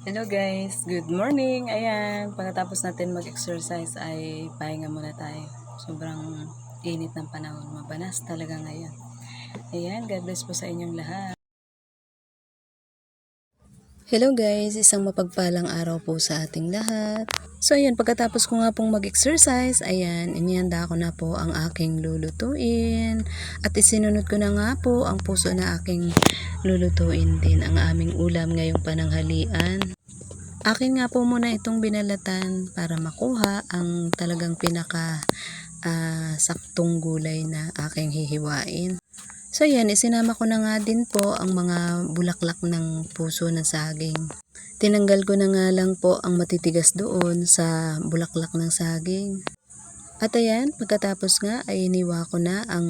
Hello guys, good morning. Ayan, pagkatapos natin mag-exercise ay pahinga muna tayo. Sobrang init ng panahon, mabanas talaga ngayon. Ayan, God bless po sa inyong lahat. Hello guys, isang mapagpalang araw po sa ating lahat. So ayan, pagkatapos ko nga pong mag-exercise, ayan, inihanda ko na po ang aking lulutuin. At isinunod ko na nga po ang puso na aking lulutuin din, ang aming ulam ngayong pananghalian. Akin nga po muna itong binalatan para makuha ang talagang pinaka saktong gulay na aking hihiwain. So yan, isinama ko na nga din po ang mga bulaklak ng puso ng saging. Tinanggal ko na nga lang po ang matitigas doon sa bulaklak ng saging. At ayan, pagkatapos nga ay iniwa ko na ang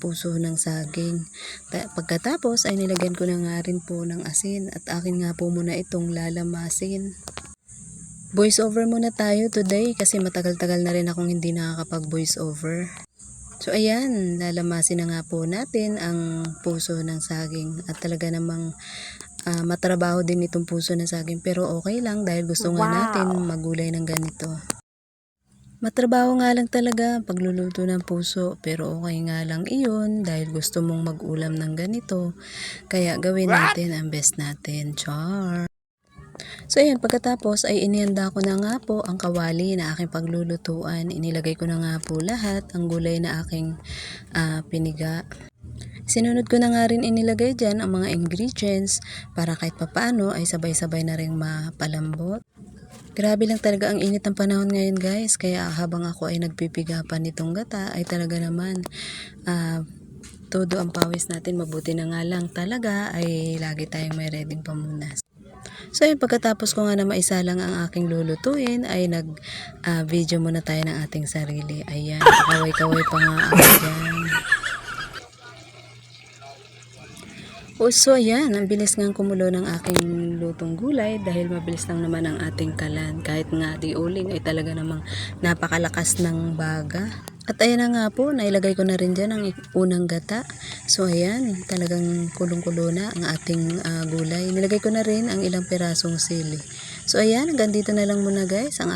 puso ng saging. Pagkatapos ay nilagyan ko na nga rin po ng asin at akin nga po muna itong lalamasin. Voice over muna tayo today kasi matagal-tagal na rin akong hindi nakakapag voice over. So ayan, lalamasin na nga po natin ang puso ng saging at talaga namang matrabaho din itong puso ng saging pero okay lang dahil gusto nga natin magulay ng ganito. Matrabaho nga lang talaga pagluluto ng puso pero okay nga lang iyon dahil gusto mong mag-ulam ng ganito kaya gawin natin ang best natin. Char! So ayan, pagkatapos ay inihanda ko na nga po ang kawali na aking paglulutuan. Inilagay ko na nga po lahat ang gulay na aking piniga. Sinunod ko na nga rin inilagay dyan ang mga ingredients para kahit papaano ay sabay-sabay na rin mapalambot. Grabe lang talaga ang init ng panahon ngayon guys, kaya habang ako ay nagpipigapan nitong gata ay talaga naman todo ang pawis natin. Mabuti na nga lang talaga ay lagi tayong may reading pamunas. So yun, pagkatapos ko nga na maisa lang ang aking lulutuin ay video muna tayo ng ating sarili. Ayan, kaway-kaway pa nga ako dyan. So ayan, ang bilis nga kumulo ng aking lutong gulay dahil mabilis lang naman ang ating kalan. Kahit nga di uling ay talaga namang napakalakas ng baga. At ayan na nga po, nailagay ko na rin dyan ang unang gata. So ayan, talagang kulong-kulo na ang ating gulay. Nilagay ko na rin ang ilang pirasong sili. So ayan, hanggang dito na lang muna guys ang